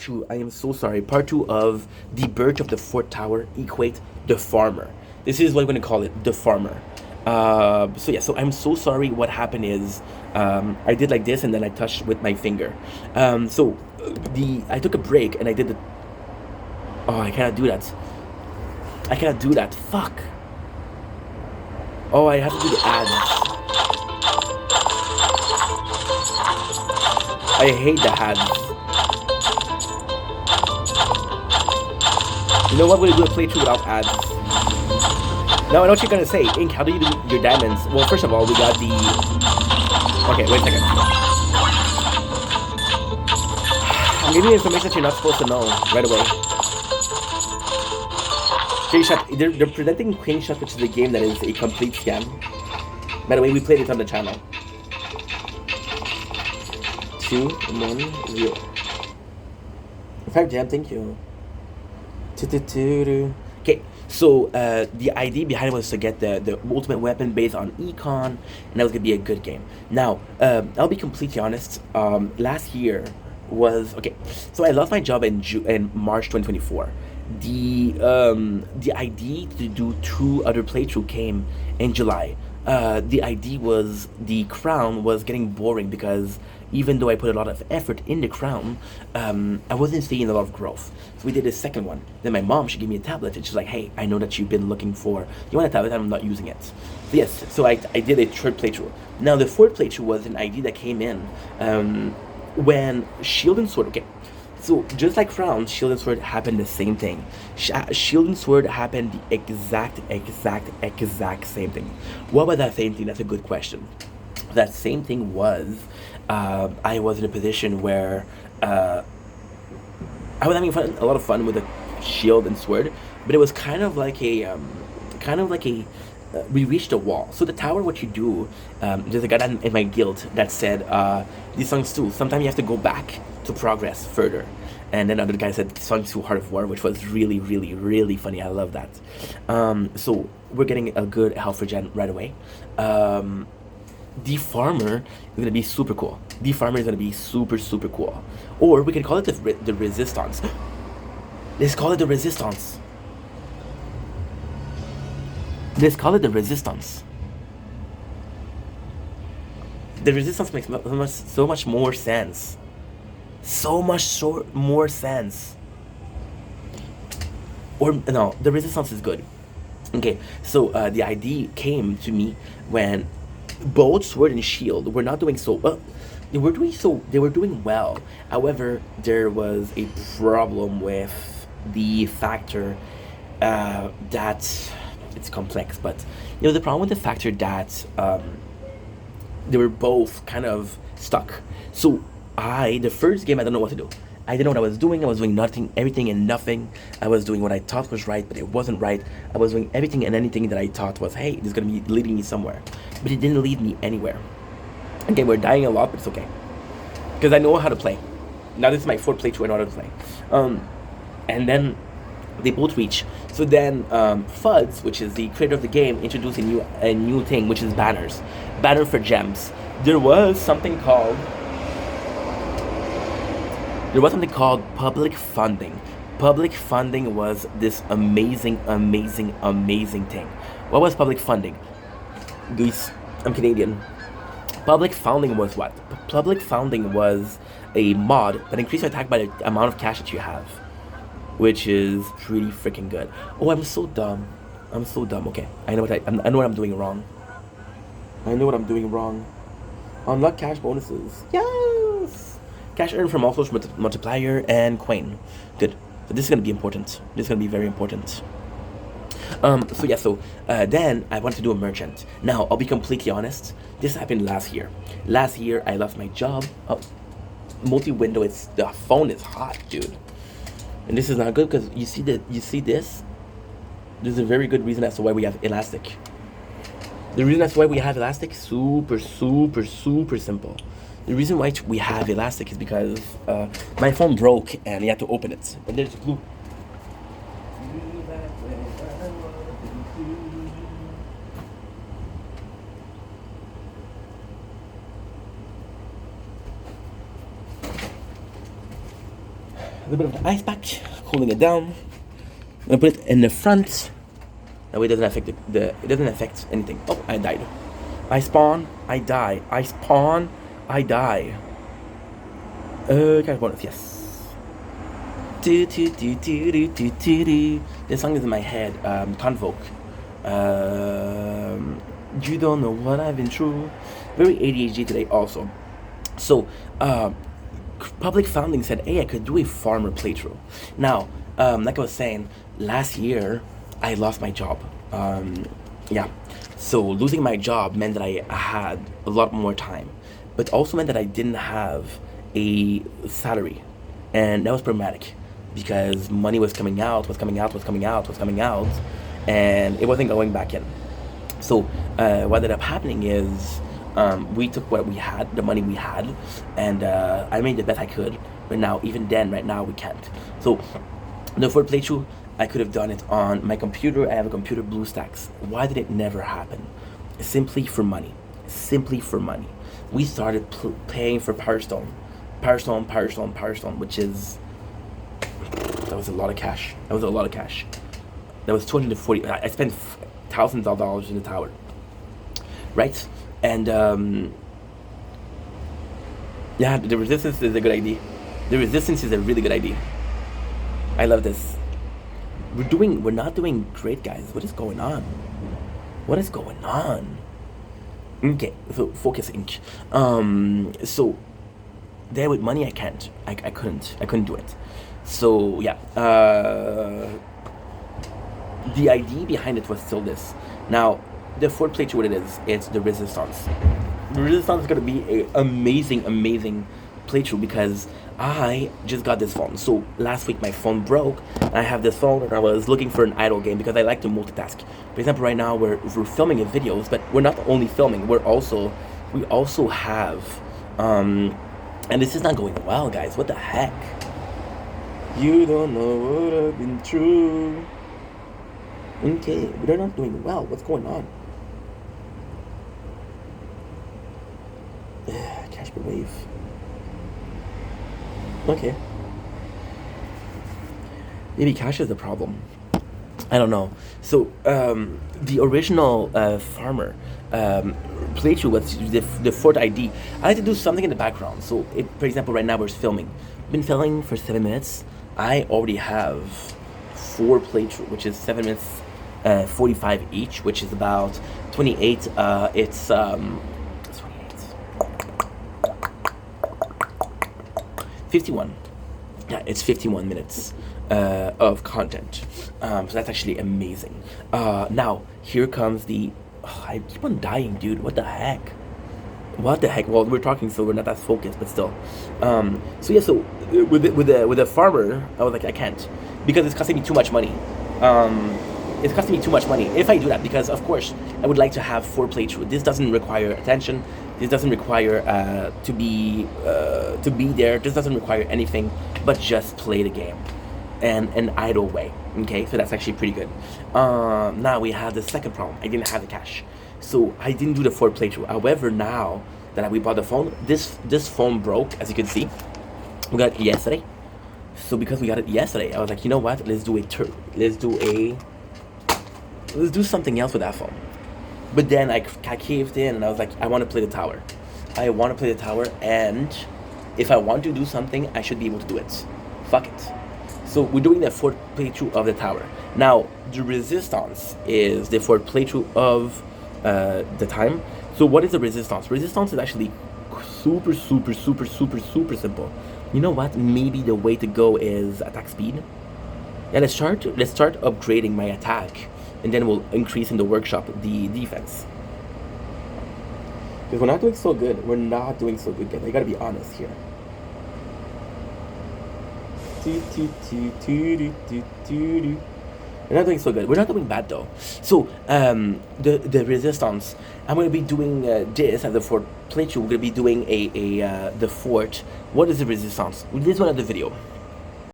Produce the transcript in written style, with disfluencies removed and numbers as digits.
2. I am so sorry. Part 2 of The Birch of the Fourth Tower equate the farmer. This is what I'm going to call it, the farmer. So yeah, so I'm so sorry. What happened is I did like this and then I touched with my finger. I took a break and I did the. Oh, I cannot do that. I cannot do that. Fuck. Oh, I have to do the ads. I hate the ads. You know what? We're gonna do a playthrough without ads. Now I know what you're gonna say. Ink, how do you do your diamonds? Well, first of all, we got the. Okay, wait a second. I'm giving you information that you're not supposed to know right away. They're presenting Queen Shot, which is a game that is a complete scam. By the way, we played it on the channel. 2, 1, 0. 5 jam, thank you. Okay, so the idea behind it was to get the ultimate weapon based on econ, and that was gonna be a good game. Now, I'll be completely honest. Last year was okay. So I lost my job in March 2024. The idea to do 2 other playthrough came in July. The idea was the crown was getting boring because even though I put a lot of effort in the crown, I wasn't seeing a lot of growth. So we did a second one. Then my mom, she gave me a tablet and she's like, hey, I know that you've been looking for, you want a tablet? I'm not using it. So yes, so I did a 3rd playthrough. Now the 4th playthrough was an idea that came in when Shield and Sword, okay. So just like Crown, Shield and Sword happened the same thing. Shield and Sword happened the exact same thing. What was that same thing? That's a good question. That same thing was, I was in a position where I was having a lot of fun with the Shield and Sword, but it was kind of like we reached a wall. So the tower, what you do, there's a guy in my guild that said, these songs too, sometimes you have to go back to progress further. And then another guy said songs too, Heart of War, which was really funny. I love that. So we're getting a good health regen right away. The farmer is gonna be super cool. The farmer is gonna be super cool. Or we can call it the resistance. Let's call it the resistance. Let's call it the resistance. The resistance makes so much more sense. So much more sense. Or no, the resistance is good. Okay, so the idea came to me when both Sword and Shield were not doing so well. They were doing well. However, there was a problem with the factor that it's complex, but you know, the problem with the factor that they were both kind of stuck. So the first game, I don't know what to do. I didn't know what I was doing. I was doing nothing, everything and nothing. I was doing what I thought was right, but it wasn't right. I was doing everything and anything that I thought was, hey, this is going to be leading me somewhere. But it didn't lead me anywhere. Okay, we're dying a lot, but it's okay. Because I know how to play. Now this is my 4th playthrough, I know how to play. And then they both reach. So then Fuds, which is the creator of the game, introduced a new thing, which is banners. Banner for gems. There was something called public funding. Public funding was this amazing thing. What was public funding? Luis, I'm Canadian. Public funding was what? Public funding was a mod that increased your attack by the amount of cash that you have, which is pretty freaking good. Oh, I'm so dumb. Okay, I know what I'm doing wrong. Unlock cash bonuses. Yes. Cash earned from also multiplier and coin. Good. So this is gonna be important. This is gonna be very important. Then I wanted to do a merchant. Now I'll be completely honest. This happened last year. Last year I lost my job. Oh, multi-window. The phone is hot, dude. And this is not good because you see this. There's a very good reason as to why we have elastic. The reason that's why we have elastic, super simple. The reason why we have elastic is because my phone broke and you had to open it. And there's glue. a little bit of ice pack, cooling it down. I'm gonna put it in the front. That way it doesn't affect it doesn't affect anything. Oh, I died. I spawn, I die. I spawn, I die. Kind of bonus, yes. Do, do, do, do, do, do, do, do. This song is in my head. Convoke. You don't know what I've been through. Very ADHD today also. So, Public Founding said, hey, I could do a farmer playthrough. Now, like I was saying, last year, I lost my job. Yeah. So, losing my job meant that I had a lot more time. But also meant that I didn't have a salary. And that was problematic. Because money was coming out, and it wasn't going back in. So, what ended up happening is, we took what we had, the money we had, and I made the best I could. But now, even then, right now, we can't. So, the fourth playthrough, I could have done it on my computer. I have a computer BlueStacks. Why did it never happen? Simply for money. Simply for money. We started paying for Power Stone, which is, that was a lot of cash. That was 240. I spent thousands of dollars in the tower, right? And yeah, the resistance is a good idea. The resistance is a really good idea. I love this. We're not doing great, guys. What is going on? Okay, so focusing. So there with money, I can't. I couldn't do it. So yeah. The idea behind it was still this. Now, the fourth playthrough, what it is, it's the Resistance. The Resistance is going to be an amazing playthrough because I just got this phone. So last week my phone broke, and I have this phone, and I was looking for an idle game because I like to multitask. For example, right now we're filming videos, but we're not only filming. We also have, and this is not going well, guys. What the heck? You don't know what I've been through. Okay, but they're not doing well. What's going on? Cash per wave. Okay. Maybe cash is the problem. I don't know. So, the original farmer playthrough was the fourth ID. I like to do something in the background. So, for example, right now we're filming. Been filming for 7 minutes. I already have 4 playthroughs, which is 7 minutes, 45 each, which is about 28. It's 51. Yeah, it's 51 minutes of content. So that's actually amazing. Now, here comes the... Oh, I keep on dying, dude. What the heck? Well, we're talking, so we're not that focused, but still. So yeah, so with the farmer, I was like, I can't, because it's costing me too much money. It's costing me too much money if I do that, because of course I would like to have 4 playthroughs. This doesn't require attention. This doesn't require to be there. This doesn't require anything but just play the game in an idle way. Okay, so that's actually pretty good. Now we have the second problem. I didn't have the cash, so I didn't do the 4th playthrough. However, now that we bought the phone, this phone broke, as you can see. We got it yesterday. So because we got it yesterday, I was like, you know what? Let's do something else with that phone. But then I caved in, and I was like, I want to play the tower. And if I want to do something, I should be able to do it. Fuck it. So we're doing the 4th playthrough of the tower. Now, the Resistance is the 4th playthrough of the time. So what is the Resistance? Resistance is actually super simple. You know what? Maybe the way to go is attack speed. Yeah, let's start upgrading my attack, and then we'll increase in the workshop the defense. Because we're not doing so good. Guys. I gotta be honest here. We're not doing so good. We're not doing bad though. So the Resistance, I'm gonna be doing this as the 4th playthrough. We're gonna be doing the fort. What is the Resistance? This one of the video.